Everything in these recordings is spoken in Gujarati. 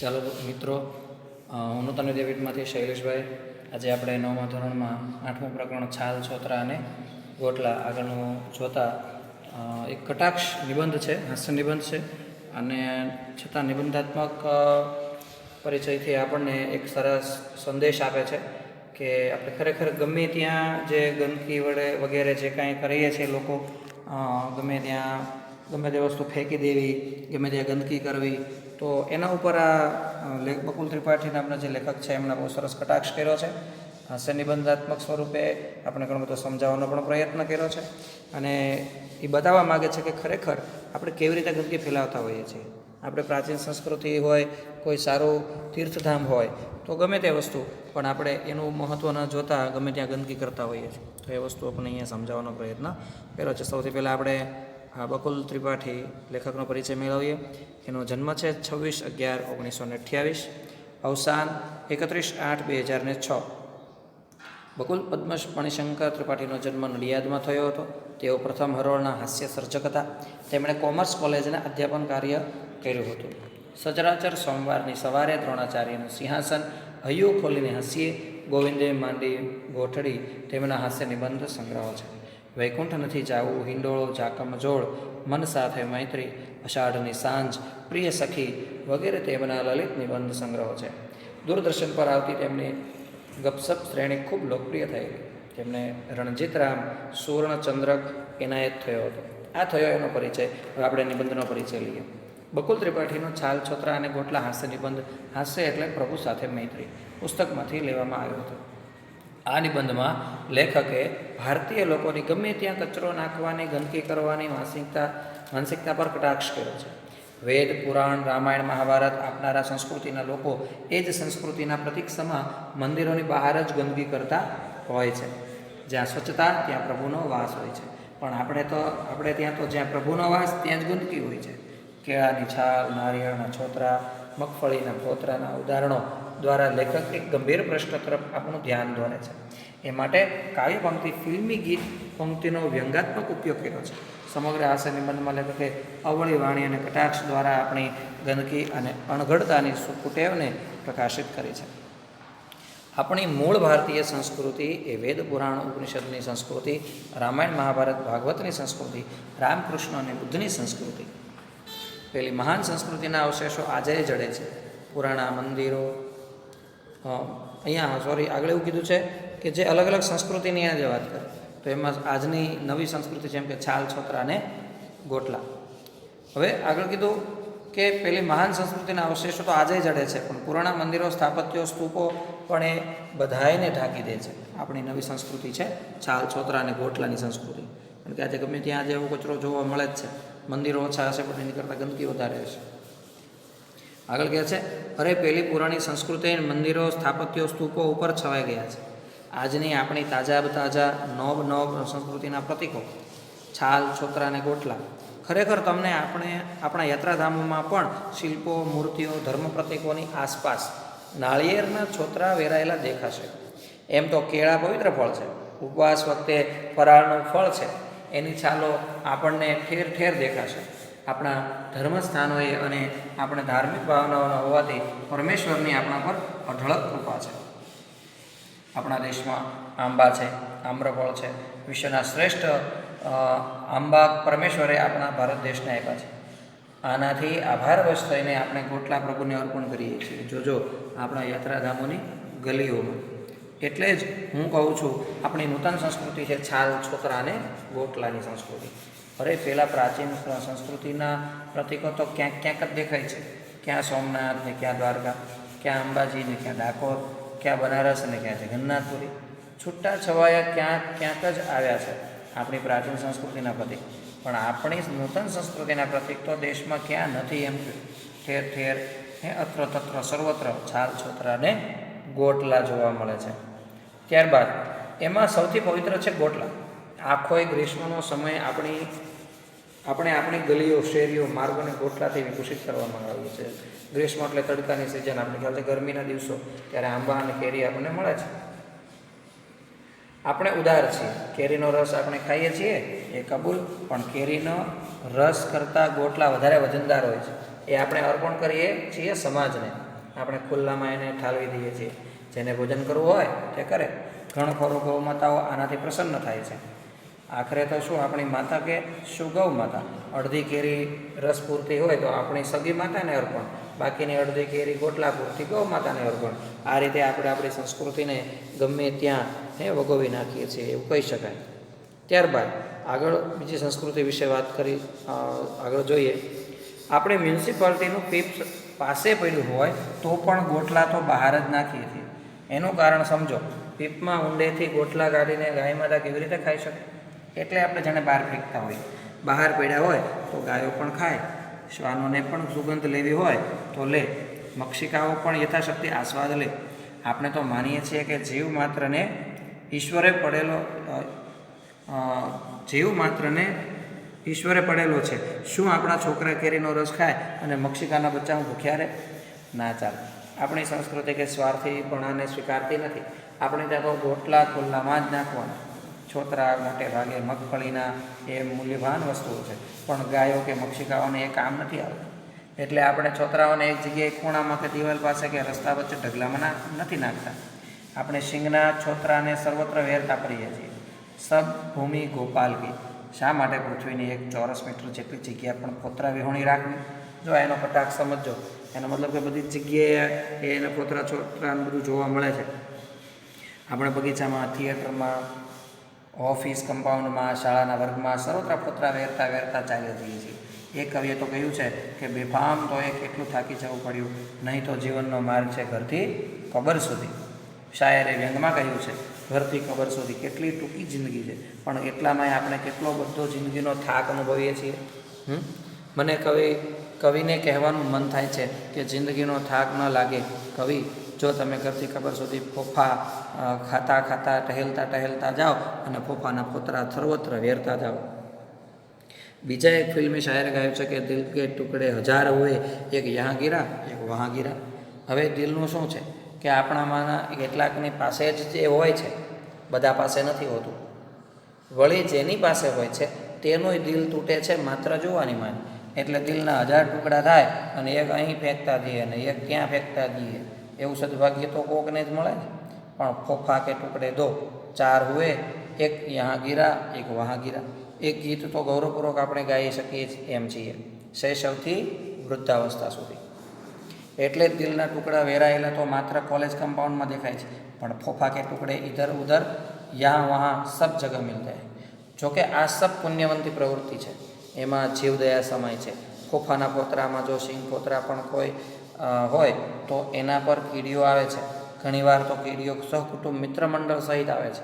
ચાલો મિત્રો, હું નૂતન વિદ્યાપીઠમાંથી શૈલેષભાઈ. આજે આપણે 9મા ધોરણમાં 8મું પ્રકરણ છાલ, છોતરા અને ગોટલા આગળનું જોતા એક કટાક્ષ નિબંધ છે, હાસ્ય નિબંધ છે, અને છતાં નિબંધાત્મક પરિચયથી આપણને એક સરસ સંદેશ આપે છે કે આપણે ખરેખર ગમે ત્યાં જે ગંદકી વગેરે જે કાંઈ કરીએ છીએ લોકો, ગમે ત્યાં ગમે તે વસ્તુ ફેંકી દેવી, ગમે ત્યાં ગંદકી કરવી, તો એના ઉપર આ બકુલ ત્રિપાઠી નામના જે લેખક છે એમણે બહુ સરસ કટાક્ષ કર્યો છે. હાસ્ય નિબંધાત્મક સ્વરૂપે આપણે ઘણો બધો સમજાવવાનો પણ પ્રયત્ન કર્યો છે, અને એ બતાવવા માગે છે કે ખરેખર આપણે કેવી રીતે ગંદકી ફેલાવતા હોઈએ છીએ. આપણે પ્રાચીન સંસ્કૃતિ હોય, કોઈ સારું તીર્થધામ હોય, તો ગમે તે વસ્તુ, પણ આપણે એનું મહત્ત્વ ન જોતા ગમે ત્યાં ગંદકી કરતા હોઈએ છીએ. તો એ વસ્તુ આપણે અહીંયા સમજાવવાનો પ્રયત્ન કર્યો છે. સૌથી પહેલાં આપણે બકુલ ત્રિપાઠી લેખકનો પરિચય મેળવીએ. એનો જન્મ છે 26/11/1928, અવસાન 31/8/2006. બકુલ પદ્મશ મણિશંકર ત્રિપાઠીનો જન્મ નડિયાદમાં થયો હતો. તેઓ પ્રથમ હરોળના હાસ્ય સર્જક હતા. તેમણે કોમર્સ કોલેજના અધ્યાપન કાર્ય કર્યું હતું. સચરાચર સોમવારની સવારે દ્રોણાચાર્યનું સિંહાસન, હૈયું ખોલીને હસીએ, ગોવિંદે માંડી ગોઠડી તેમના હાસ્ય નિબંધ સંગ્રહ છે. વૈકુંઠ નથી જાવું, હિંડોળો, જાકમ જોડ, મન સાથે મૈત્રી, અષાઢની સાંજ, પ્રિય સખી વગેરે તેમના લલિત નિબંધ સંગ્રહો છે. દૂરદર્શન પર આવતી તેમની ગપસપ શ્રેણી ખૂબ લોકપ્રિય થયેલી. તેમને રણજીતરામ સુવર્ણચંદ્રક એનાયત થયો હતો. આ થયો એનો પરિચય. હવે આપણે નિબંધનો પરિચય લઈએ. બકુલ ત્રિપાઠીનો છાલ, છોતરા અને ગોટલા હાસ્ય નિબંધ, હાસ્ય એટલે પ્રભુ સાથે મૈત્રી, પુસ્તકમાંથી લેવામાં આવ્યો હતો. આ નિબંધમાં લેખકે ભારતીય લોકોની ગમે ત્યાં કચરો નાખવાની, ગંદકી કરવાની માનસિકતા પર કટાક્ષ કર્યો છે. વેદ, પુરાણ, રામાયણ, મહાભારત આપનારા સંસ્કૃતિના લોકો એ જ સંસ્કૃતિના પ્રતીક્ષમાં મંદિરોની બહાર જ ગંદકી કરતા હોય છે. જ્યાં સ્વચ્છતા ત્યાં પ્રભુનો વાસ હોય છે. પણ આપણે ત્યાં તો જ્યાં પ્રભુનો વાસ ત્યાં જ ગંદકી હોય છે. કેળાની છાલ, નારિયેળના છોતરા, મગફળીના ફોતરાના ઉદાહરણો દ્વારા લેખક એક ગંભીર પ્રશ્ન તરફ આપણું ધ્યાન દોરે છે. એ માટે કાવ્ય પંક્તિ, ફિલ્મી ગીત પંક્તિનો વ્યંગાત્મક ઉપયોગ કર્યો છે. સમગ્ર હાસ્ય નિબંધમાં લેખકે અવળી વાણી અને કટાક્ષ દ્વારા આપણી ગંદકી અને અણઘડતાની કુટેવને પ્રકાશિત કરી છે. આપણી મૂળ ભારતીય સંસ્કૃતિ એ વેદ, પુરાણ, ઉપનિષદની સંસ્કૃતિ, રામાયણ, મહાભારત, ભાગવતની સંસ્કૃતિ, રામકૃષ્ણ અને બુદ્ધની સંસ્કૃતિ, પેલી મહાન સંસ્કૃતિના અવશેષો આજે જડે છે. પુરાણા મંદિરો, આગળ એવું કીધું છે કે જે અલગ અલગ સંસ્કૃતિની આજે વાત કરે, તો એમાં આજની નવી સંસ્કૃતિ જેમ કે છાલ, છોતરા અને ગોટલા. હવે આગળ કીધું કે પેલી મહાન સંસ્કૃતિના અવશેષો તો આજે જડે છે, પણ પુરાણા મંદિરો, સ્થાપત્યો, સ્તૂપો પણ એ બધાયને ઢાંકી દે છે. આપણી નવી સંસ્કૃતિ છે છાલ, છોતરા અને ગોટલાની સંસ્કૃતિ. કારણ કે આજે ગમે ત્યાં આજે એવો કચરો જોવા મળે જ છે. મંદિરો ઓછા હશે પણ એની કરતાં ગંદકી વધારે હશે. આગળ કહે છે, અરે પેલી પુરાણી સંસ્કૃતિ, મંદિરો, સ્થાપત્યો, સ્તૂપો ઉપર છવાઈ ગયા છે. આજની આપણી તાજા નોબ સંસ્કૃતિના પ્રતીકો છાલ, છોતરા અને ગોટલા. ખરેખર તમને આપણા યાત્રાધામોમાં પણ શિલ્પો, મૂર્તિઓ, ધર્મ પ્રતીકોની આસપાસ નાળિયેરના છોતરા વેરાયેલા દેખાશે. એમ તો કેળા પવિત્ર ફળ છે. ઉપવાસ વખતે ફરાળનું ફળ છે. એની છાલો આપણને ઠેર ઠેર દેખાશે. આપણા ધર્મસ્થાનોએ અને આપણે ધાર્મિક ભાવનાઓના હોવાથી પરમેશ્વરની આપણા પર અઢળક કૃપા છે. આપણા દેશમાં આંબા છે, આમ્રફળ છે. વિશ્વના શ્રેષ્ઠ આંબા પરમેશ્વરે આપણા ભારત દેશને આપ્યા છે. આનાથી આભારવશ થઈને આપણે ગોટલા પ્રભુને અર્પણ કરીએ છીએ. જોજો આપણા યાત્રાધામોની ગલીઓમાં. એટલે જ હું કહું છું, આપણી નૂતન સંસ્કૃતિ છે છાલ, છોતરા અને ગોટલાની સંસ્કૃતિ. અરે પહેલાં પ્રાચીન સંસ્કૃતિના પ્રતીકો તો ક્યાંક ક્યાંક જ દેખાય છે. ક્યાં સોમનાથ ને ક્યાં દ્વારકા, ક્યાં અંબાજી ને ક્યાં ડાકોર, ક્યાં બનારસ અને ક્યાં જગન્નાથપુરી. છૂટા છવાયા ક્યાંક જ આવ્યા છે આપણી પ્રાચીન સંસ્કૃતિના પ્રતીક. પણ આપણી નૂતન સંસ્કૃતિના પ્રતીક તો દેશમાં ક્યાં નથી. એમ ઠેર ઠેર અત્ર તત્ર સર્વત્ર છાલ, છોતરા ને ગોટલા જોવા મળે છે. ત્યારબાદ એમાં સૌથી પવિત્ર છે ગોટલા. આખોય ગ્રીષ્મનો સમય આપણે આપણી ગલીઓ, શેરીઓ, માર્ગોને ગોટલાથી વિકસિત કરવામાં આવ્યું છે. ગ્રીષ્મ એટલે તડકાની સિઝન, આપણે ખ્યાલ છે ગરમીના દિવસો, ત્યારે આંબા અને કેરી આપણને મળે છે. આપણે ઉદાર છીએ. કેરીનો રસ આપણે ખાઈએ છીએ એ કબૂલ, પણ કેરીનો રસ કરતાં ગોટલા વધારે વજનદાર હોય છે. એ આપણે અર્પણ કરીએ છીએ સમાજને. આપણે ખુલ્લામાં એને ઠાલવી દઈએ છીએ. જેને ભોજન કરવું હોય તે કરે. ઘણખરો ગૌ માતાઓ આનાથી પ્રસન્ન થાય છે. આખરે તો શું આપણી માતા કે શું ગૌ માતા? અડધી કેરી રસ પૂરતી હોય તો આપણી સગી માતાને અર્પણ, બાકીની અડધી કેરી ગોટલા પૂરતી ગૌ માતાને અર્પણ. આ રીતે આપણે આપણી સંસ્કૃતિને ગમે ત્યાં વગોવી નાખીએ છીએ એવું કહી શકાય. ત્યારબાદ આગળ બીજી સંસ્કૃતિ વિશે વાત કરી આગળ જોઈએ. આપણે મ્યુનિસિપાલિટીનું પીપ પાસે પડ્યું હોય તો પણ ગોટલા તો બહાર જ નાખીએ છીએ. એનું કારણ સમજો. પીપમાં ઊંડેથી ગોટલા કાઢીને ગાય માતા કેવી રીતે ખાઈ શકે? એટલે આપણે જાણે બહાર ફેંકતા હોઈએ. બહાર પડ્યા હોય તો ગાયો પણ ખાય, શ્વાનોને પણ સુગંધ લેવી હોય તો લે, મક્ષિકાઓ પણ યથાશક્તિ આસ્વાદ લે. આપણે તો માનીએ છીએ કે જીવ માત્રને ઈશ્વરે પડેલો છે. શું આપણા છોકરા કેરીનો રસ ખાય અને મક્ષિકાના બચ્ચાઓ ભૂખ્યા રહે? ના ચાલે. આપણી સંસ્કૃતિ કે સ્વાર્થીપણાને સ્વીકારતી નથી. આપણે ત્યાં તો ગોટલા ખુલ્લામાં જ નાખવાના. છોતરા મોટે ભાગે મગફળીના એ મૂલ્યવાન વસ્તુઓ છે, પણ ગાયો કે મક્ષિકાઓને એ કામ નથી આવતું. એટલે આપણે છોતરાઓને એક જગ્યાએ ખૂણામાં કે દિવાલ પાસે કે રસ્તા વચ્ચે ઢગલામાં નથી નાખતા. આપણે શિંગના છોતરાને સર્વત્ર વેરતા ફરીએ છીએ. સબ ભૂમિ ગોપાલ કી. શા માટે પૃથ્વીની 1 ચોરસ મીટર જેટલી જગ્યા પણ ફોતરા વિહોણી રાખવી? જો એનો કટાક્ષ સમજો. એનો મતલબ કે બધી જ જગ્યાએ એને ફોતરા છોતરાને બધું જોવા મળે છે. આપણે બગીચામાં, થિયેટરમાં, ઓફિસ કમ્પાઉન્ડમાં, શાળાના વર્ગમાં સર્વત્ર ફોતરા વેરતા વેરતા ચાલી જઈએ છીએ. એક કવિએ તો કહ્યું છે કે બેફામ તો એ કેટલું થાકી જવું પડ્યું, નહીં તો જીવનનો માર્ગ છે ઘરથી કબર સુધી. શાયરે વ્યંગમાં કહ્યું છે ઘરથી કબર સુધી કેટલી ટૂંકી જિંદગી છે, પણ એટલામાં આપણે કેટલો બધો જિંદગીનો થાક અનુભવીએ છીએ. મને કવિને કહેવાનું મન થાય છે કે જિંદગીનો થાક ન લાગે કવિ, જો તમે ઘરથી કબર સુધી ફોફા ખાતા ટહેલતા જાઓ અને ફોફાના ફોતરા સર્વત્ર વેરતા જાઓ. બીજા એક ફિલ્મી શાયરે ગાયું છે કે દિલ કે ટુકડે હજાર હોય, એક યહાં ગીરા એક વહાં ગીરા. હવે દિલનું શું છે કે આપણામાંના કેટલાકની પાસે જ જે હોય છે, બધા પાસે નથી હોતું. વળી જેની પાસે હોય છે તેનું દિલ તૂટે છે માત્ર જોવાની માન. એટલે દિલના 1000 ટુકડા થાય અને એક અહીં ફેંકતા જઈએ અને એક ત્યાં ફેંકતા જઈએ. એવું સદભાગ્ય તો કોકને જ મળે છે. પણ ફોફા કે ટુકડે દો, 4 હુએ, એક યહાં ગીરા એક વહાં ગીરા. એક ગીત તો ગૌરવપૂર્વક આપણે ગાઈ શકીએ એમ છીએ, શૈશવથી વૃદ્ધાવસ્થા સુધી. એટલે જ દિલના ટુકડા વેરાયેલા તો માત્ર કોલેજ કમ્પાઉન્ડમાં દેખાય છે, પણ ફોફા કે ટુકડે ઇધર ઉધર યહાં વહાં સબ જગહ મિલતા હૈ. જોકે આ સબ પુણ્યવંતી પ્રવૃત્તિ છે, એમાં જીવદયા સમાય છે. ફોફાના ફોતરામાં જો સિંગ ફોતરા પણ કોઈ હોય તો એના પર કીડીઓ આવે છે. ઘણીવાર તો કીડીઓ સહકુટુંબ મિત્ર મંડળ સહિત આવે છે.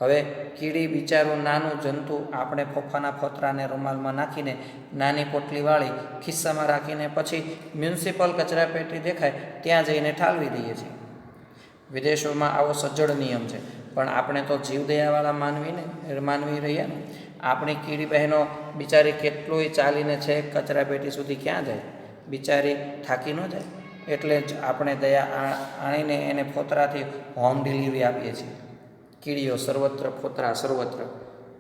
હવે કીડી બિચારું નાનું જંતુ આપણે ફોફાના ફોતરાને રૂમાલમાં નાખીને નાની પોટલી વાળી ખિસ્સામાં રાખીને પછી મ્યુનિસિપલ કચરા પેટી દેખાય ત્યાં જઈને ઠાલવી દઈએ છીએ. વિદેશોમાં આવો સજ્જડ નિયમ છે, પણ આપણે તો જીવદયાવાળા માનવી રહ્યા ને. આપણી કીડી બહેનો બિચારી કેટલુંય ચાલીને છે કચરા પેટી સુધી ક્યાં જાય? બિચારી થાકી ન જાય? એટલે જ આપણે દયા આણીને એને ફોતરાથી હોમ ડિલિવરી આપીએ છીએ. કીડીઓ સર્વત્ર, ફોતરા સર્વત્ર,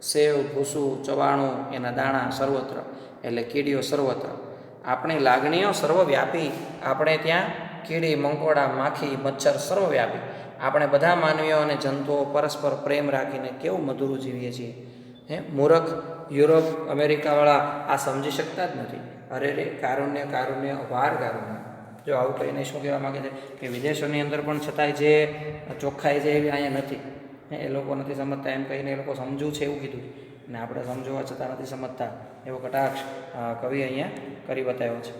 સેવ, ભૂસું, ચવાણું, એના દાણા સર્વત્ર, એટલે કીડીઓ સર્વત્ર. આપણી લાગણીઓ સર્વવ્યાપી. આપણે ત્યાં કીડી, મંકોડા, માખી, મચ્છર સર્વવ્યાપી. આપણે બધા માનવીઓ અને જંતુઓ પરસ્પર પ્રેમ રાખીને કેવું મધુરું જીવીએ છીએ. મૂરખ યુરોપ અમેરિકાવાળા આ સમજી શકતા જ નથી. અરે રે, કારુણ્ય કારુણ્ય અપાર કારુણ્ય. જો આવું કહીને શું કહેવા માગે છે કે વિદેશોની અંદર પણ છતાંય જે ચોખ્ખાઈ છે એવી અહીંયા નથી. એ લોકો નથી સમજતા એમ કહીને એ લોકો સમજવું છે એવું કીધું, અને આપણે સમજવા છતાં નથી સમજતા એવો કટાક્ષ કવિ અહીંયા કરી બતાવ્યો છે.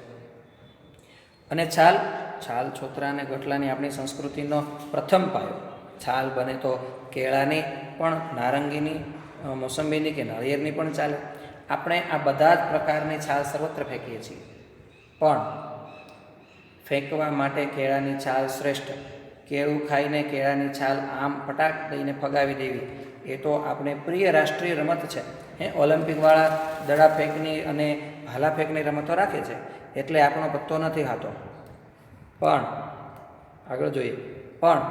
અને છાલ છોતરા અને ગઠલાની આપણી સંસ્કૃતિનો પ્રથમ પાયો. છાલ બને તો કેળાની પણ, નારંગીની, મોસંબીની કે નાળિયેરની પણ ચાલે. આપણે આ બધા જ પ્રકારની છાલ સર્વત્ર ફેંકીએ છીએ, પણ ફેંકવા માટે કેળાની છાલ શ્રેષ્ઠ. કેળું ખાઈને કેળાની છાલ આમ ફટાક દઈને ફગાવી દેવી એ તો આપણે પ્રિય રાષ્ટ્રીય રમત છે. ઓલિમ્પિકવાળા દડા ફેંકની અને ભાલા ફેંકની રમતો રાખે છે, એટલે આપણો પત્તો નથી ખાતો. પણ આગળ જોઈએ, પણ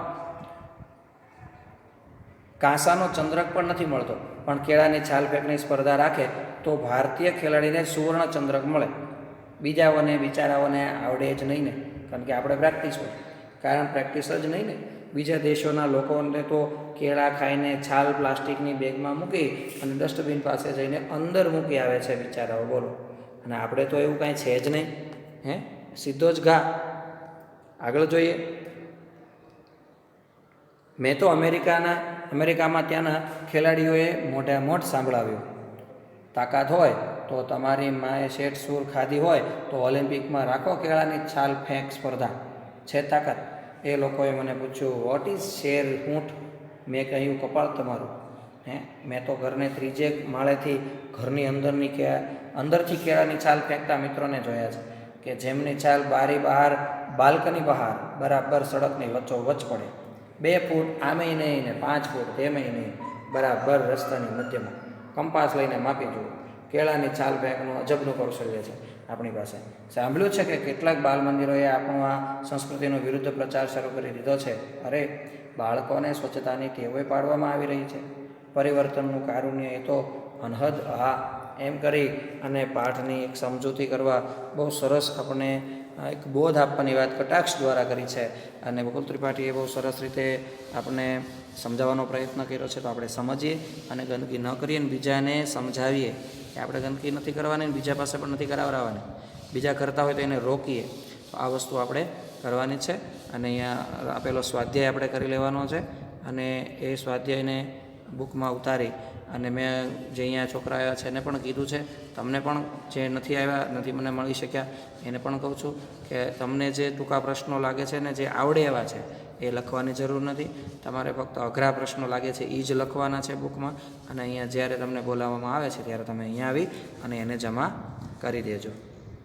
કાંસાનો ચંદ્રક પણ નથી મળતો. પણ કેળાની છાલ ફેંકની સ્પર્ધા રાખે તો ભારતીય ખેલાડીને સુવર્ણ ચંદ્રક મળે. બીજાઓને બિચારાઓને આવડે જ નહીં ને. કારણ કે આપણે પ્રેક્ટિસ હોય. કારણ પ્રેક્ટિસ જ નહીં ને. બીજા દેશોના લોકોને તો કેળા ખાઈને છાલ પ્લાસ્ટિકની બેગમાં મૂકી અને ડસ્ટબિન પાસે જઈને અંદર મૂકી આવે છે બિચારાઓ, બોલો. અને આપણે તો એવું કાંઈ છે જ નહીં. સીધો જ ઘા. આગળ જોઈએ. મેં તો અમેરિકામાં ત્યાંના ખેલાડીઓએ મોઢ સાંભળાવ્યું. તાકાત હોય તો તમારી માએ શેઠ સૂર ખાધી હોય તો ઓલિમ્પિકમાં રાખો કેળાની છાલ ફેંક સ્પર્ધા. છે તાકાત? એ લોકોએ મને પૂછ્યું, વોટ ઇઝ શેર ઊંટ? મેં કહ્યું, કપાળ તમારું. મેં તો ઘરને ત્રીજે માળેથી ઘરની અંદરથી કેળાની છાલ ફેંકતા મિત્રોને જોયા છે કે જેમની છાલ બારી બહાર, બાલ્કની બહાર બરાબર સડકની વચ્ચોવચ્ચ પડે. 2 ફૂટ આમેય નહીં ને 5 ફૂટ તેમેય નહીં, બરાબર રસ્તાની મધ્યમાં. કંપાસ લઈને માપી જુઓ. કેળાની છાલ ફેંકનું અજબનું કૌશલ્ય છે આપણી પાસે. સાંભળ્યું છે કે કેટલાક બાલ મંદિરોએ આપણું આ સંસ્કૃતિનો વિરુદ્ધ પ્રચાર શરૂ કરી દીધો છે. અરે, બાળકોને સ્વચ્છતાની ટેવો પાડવામાં આવી રહી છે. પરિવર્તનનું કારુણ્ય એ તો અનહદ. એમ કરી અને પાઠની એક સમજૂતી કરવા બહુ સરસ આપણને એક બોધ આપવાની વાત કટાક્ષ દ્વારા કરી છે. અને બકુલ ત્રિપાઠીએ બહુ સરસ રીતે આપણને સમજાવવાનો પ્રયત્ન કર્યો છે. તો આપણે સમજીએ અને ગંદકી ન કરીએ અને બીજાને સમજાવીએ કે આપણે ગંદકી નથી કરવાની, બીજા પાસે પણ નથી કરાવવાની. બીજા કરતા હોય તો એને રોકીએ. તો આ વસ્તુ આપણે કરવાની છે. અને અહીંયા આપેલો સ્વાધ્યાય આપણે કરી લેવાનો છે. અને એ સ્વાધ્યાયને બુકમાં ઉતારી અને મેં જે અહીંયા છોકરા આવ્યા છે એને પણ કીધું છે. તમને પણ જે નથી મને મળી શક્યા એને પણ કહું છું કે તમને જે ટૂંકા પ્રશ્નો લાગે છે ને જે આવડે એવા છે એ લખવાની જરૂર નથી. તમારે ફક્ત અઘરા પ્રશ્નો લાગે છે એ જ લખવાના છે બુકમાં. અને અહીંયા જ્યારે તમને બોલાવવામાં આવે છે ત્યારે તમે અહીંયા આવી અને એને જમા કરી દેજો.